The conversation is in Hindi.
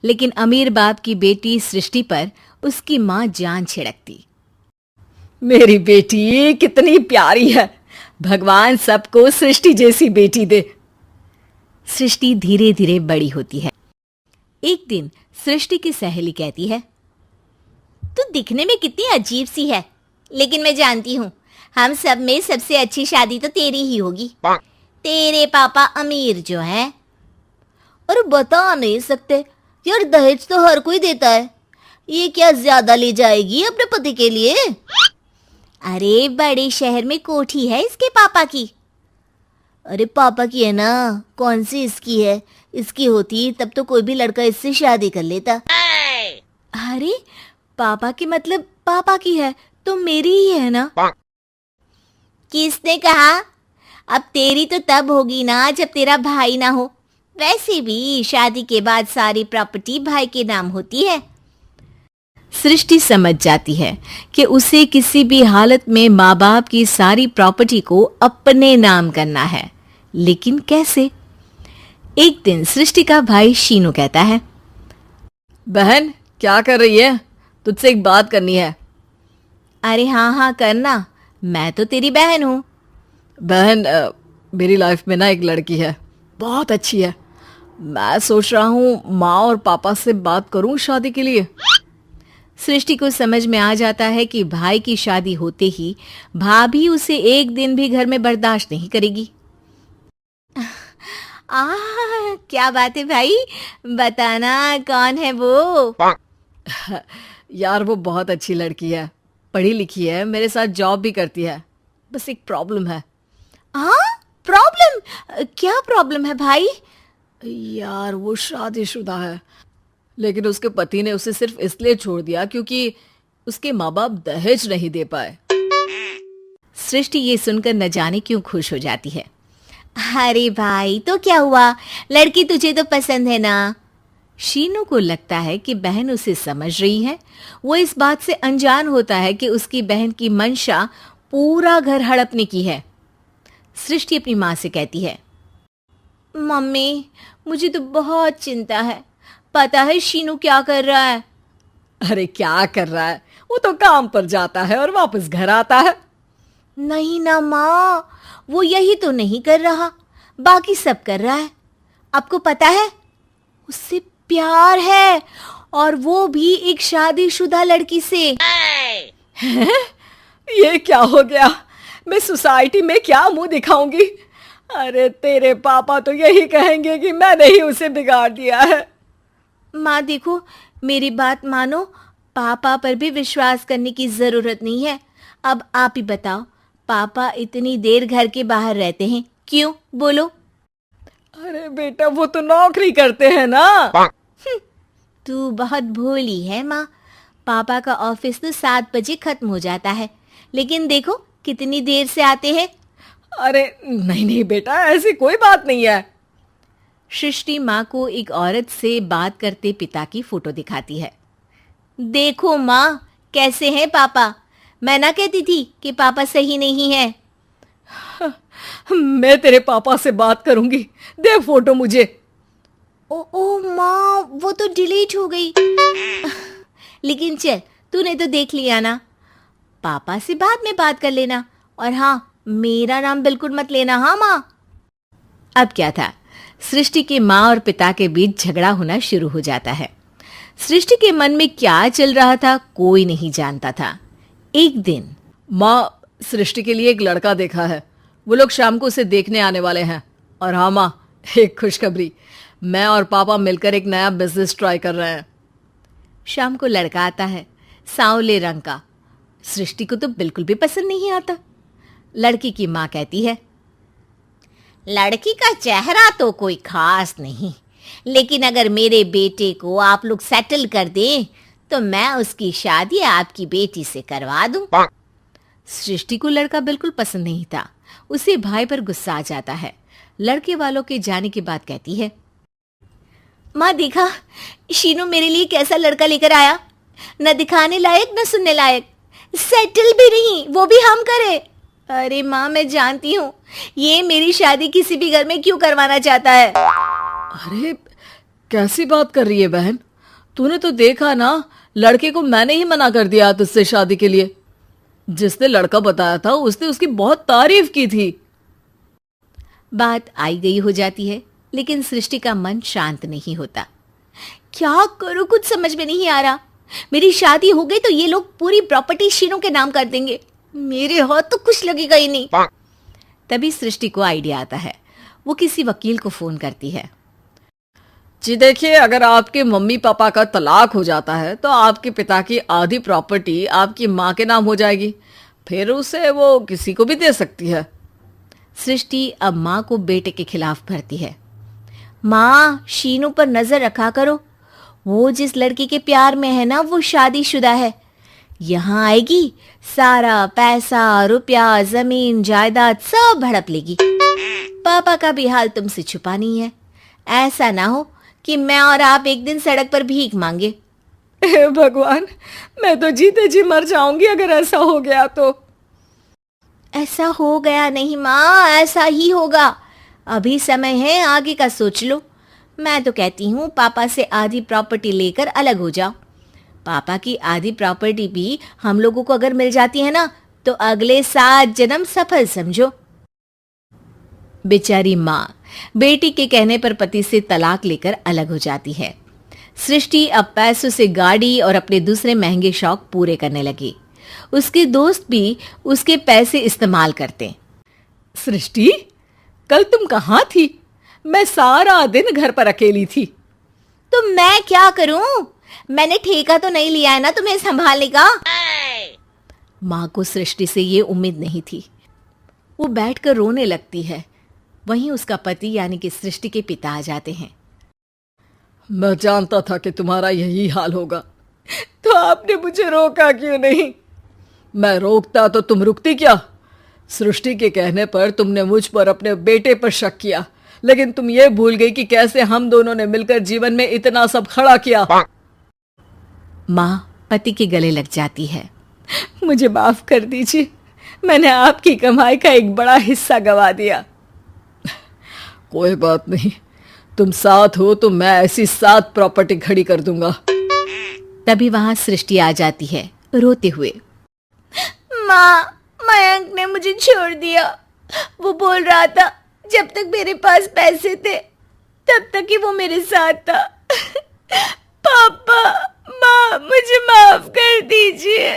लेकिन अमीर बाप की बेटी सृष्टि पर उसकी माँ जान छिड़कती। मेरी बेटी कितनी प्यारी है, भगवान सबको सृष्टि जैसी बेटी दे। सृष्टि धीरे धीरे बड़ी होती है। एक दिन सृष्टि की सहेली कहती है, तू दिखने में कितनी अजीब सी है, लेकिन मैं जानती हूँ हम सब में सबसे अच्छी शादी तो तेरी ही होगी। तेरे पापा अमीर जो हैं। और बता नहीं सकते यार, दहेज तो हर कोई देता है, ये क्या ज्यादा ले जाएगी अपने पति के लिए? अरे बड़े शहर में कोठी है इसके पापा की। अरे पापा की है ना, कौन सी इसकी है? इसकी होती तब तो कोई भी लड़का इससे शादी कर लेता। अरे पापा की मतलब पापा की है तो मेरी ही है ना? किसने कहा? अब तेरी तो तब होगी ना जब तेरा भाई ना हो। वैसे भी शादी के बाद सारी प्रॉपर्टी भाई के नाम होती है। सृष्टि समझ जाती है कि उसे किसी भी हालत में माँ बाप की सारी प्रॉपर्टी को अपने नाम करना है, लेकिन कैसे? एक दिन सृष्टि का भाई शीनू कहता है, बहन क्या कर रही है? तुझसे एक बात करनी है। अरे हाँ करना, मैं तो तेरी बहन हूँ। बहन मेरी लाइफ में ना एक लड़की है, बहुत अच्छी है। मैं सोच रहा हूँ माँ और पापा से बात करूँ शादी के लिए। सृष्टि को समझ में आ जाता है कि भाई की शादी होते ही भाभी उसे एक दिन भी घर में बर्दाश्त नहीं करेगी। क्या बात है भाई, बताना कौन है वो? यार वो बहुत अच्छी लड़की है, पढ़ी लिखी है, मेरे साथ जॉब भी करती है। बस एक प्रॉब्लम है। प्रॉब्लम? क्या प्रॉब्लम है भाई? यार वो शादीशुदा है, लेकिन उसके पति ने उसे सिर्फ इसलिए छोड़ दिया क्योंकि उसके माँ बाप दहेज नहीं दे पाए। सृष्टि ये सुनकर न जाने क्यों खुश हो जाती है। अरे भाई तो क्या हुआ, लड़की तुझे तो पसंद है ना? शीनू को लगता है कि बहन उसे समझ रही है। वो इस बात से अनजान होता है कि उसकी बहन की मंशा पूरा घर हड़पने की है। सृष्टि अपनी माँ से कहती है, मम्मी मुझे तो बहुत चिंता है। पता है शीनू क्या कर रहा है? अरे क्या कर रहा है? वो तो काम पर जाता है और वापस घर आता है। नहीं ना माँ, वो यही तो नहीं कर रहा, बाकी सब कर रहा है। आपको पता है उससे प्यार है, और वो भी एक शादीशुदा लड़की से। ये क्या हो गया? मैं सोसाइटी में क्या मुंह दिखाऊंगी? अरे तेरे पापा तो यही कहेंगे कि मैंने ही उसे बिगाड़ दिया है। माँ देखो, मेरी बात मानो, पापा पर भी विश्वास करने की जरूरत नहीं है। अब आप ही बताओ, पापा इतनी देर घर के बाहर रहते हैं क्यों? बोलो। अरे बेटा वो तो नौकरी करते हैं ना। तू बहुत भोली है माँ। पापा का ऑफिस तो 7 बजे खत्म हो जाता है, लेकिन देखो कितनी देर से आते हैं। अरे नहीं बेटा, ऐसी कोई बात नहीं है। सृष्टि माँ को एक औरत से बात करते पिता की फोटो दिखाती है। देखो माँ कैसे हैं पापा। मैं ना कहती थी कि पापा सही नहीं है। मैं तेरे पापा से बात करूंगी, दे फोटो मुझे। ओ माँ, वो तो डिलीट हो गई। लेकिन चल, तूने तो देख लिया ना। पापा से बाद में बात कर लेना, और हाँ मेरा नाम बिल्कुल मत लेना। हाँ माँ। अब क्या था, सृष्टि के माँ और पिता के बीच झगड़ा होना शुरू हो जाता है। सृष्टि के मन में क्या चल रहा था कोई नहीं जानता था। एक दिन, माँ सृष्टि के लिए एक लड़का देखा है, वो लोग शाम को उसे देखने आने वाले हैं। और हाँ माँ, एक खुशखबरी, मैं और पापा मिलकर एक नया बिजनेस ट्राई कर रहे हैं। शाम को लड़का आता है, सांवले रंग का। सृष्टि को तो बिल्कुल भी पसंद नहीं आता। लड़की की माँ कहती है, लड़की का चेहरा तो कोई खास नहीं, लेकिन अगर मेरे बेटे को आप लोग सेटल कर दें तो मैं उसकी शादी आपकी बेटी से करवा दूं। सृष्टि को लड़का बिल्कुल पसंद नहीं था। उसे भाई पर गुस्सा आ जाता है। लड़के वालों के जाने के बाद कहती है, माँ देखा शीनू मेरे लिए कैसा लड़का लेकर आया, न दिखाने लायक न सुनने लायक, सेटल भी नहीं, वो भी हम करे। अरे माँ मैं जानती हूँ ये मेरी शादी किसी भी घर में क्यों करवाना चाहता है। अरे कैसी बात कर रही है बहन? तूने तो देखा ना, लड़के को मैंने ही मना कर दिया तुझसे शादी के लिए। जिसने लड़का बताया था उसने उसकी बहुत तारीफ की थी। बात आई गई हो जाती है, लेकिन सृष्टि का मन शांत नहीं होता। क्या करूं, कुछ समझ में नहीं आ रहा। मेरी शादी हो गई तो ये लोग पूरी प्रॉपर्टी शीनू के नाम कर देंगे, मेरे हाथ तो कुछ लगेगा ही नहीं। तभी सृष्टि को आइडिया आता है। वो किसी वकील को फोन करती है। जी देखिए, अगर आपके मम्मी पापा का तलाक हो जाता है तो आपके पिता की आधी प्रॉपर्टी आपकी माँ के नाम हो जाएगी, फिर उसे वो किसी को भी दे सकती है। सृष्टि अब माँ को बेटे के खिलाफ भरती है। माँ, शीनू पर नजर रखा करो, वो जिस लड़की के प्यार में है ना वो शादीशुदा है। यहाँ आएगी, सारा पैसा, रुपया, जमीन, जायदाद सब हड़प लेगी। पापा का भी हाल तुमसे छुपा नहीं है। ऐसा ना हो कि मैं और आप एक दिन सड़क पर भीख मांगे। हे भगवान, मैं तो जीते जी मर जाऊंगी अगर ऐसा हो गया तो। ऐसा हो गया नहीं माँ, ऐसा ही होगा। अभी समय है, आगे का सोच लो। मैं तो कहती हूँ पापा से आधी प्रॉपर्टी लेकर अलग हो जाओ। पापा की आधी प्रॉपर्टी भी हम लोगों को अगर मिल जाती है ना तो अगले 7 जन्म सफल समझो। बेचारी माँ बेटी के कहने पर पति से तलाक लेकर अलग हो जाती है। सृष्टि अब पैसों से गाड़ी और अपने दूसरे महंगे शौक पूरे करने लगी। उसके दोस्त भी उसके पैसे इस्तेमाल करते। सृष्टि, कल तुम कहाँ थी? मैं सारा दिन घर पर अकेली थी। तो मैं क्या करूं? मैंने ठेका तो नहीं लिया है ना तुम्हें संभालने का। माँ को सृष्टि से ये उम्मीद नहीं थी। वो बैठकर रोने लगती है। वहीं उसका पति यानी कि सृष्टि के पिता आ जाते हैं। मैं जानता था कि तुम्हारा यही हाल होगा, तो आपने मुझे रोका क्यों नहीं? मैं रोकता तो तुम रुकती क्या? सृष्टि के कहने पर तुमने मुझ पर, अपने बेटे पर शक किया, लेकिन तुम ये भूल गई कि कैसे हम दोनों ने मिलकर जीवन में इतना सब खड़ा किया। माँ पति के गले लग जाती है। मुझे माफ कर दीजिए, मैंने आपकी कमाई का एक बड़ा हिस्सा गवा दिया। कोई बात नहीं, तुम साथ हो तो मैं ऐसी 7 प्रॉपर्टी खड़ी कर दूंगा। तभी वहां सृष्टि आ जाती है रोते हुए। माँ, मयंक ने मुझे छोड़ दिया। वो बोल रहा था जब तक मेरे पास पैसे थे तब तक ही वो मेरे साथ था। पापा, माँ, मुझे माफ कर दीजिए।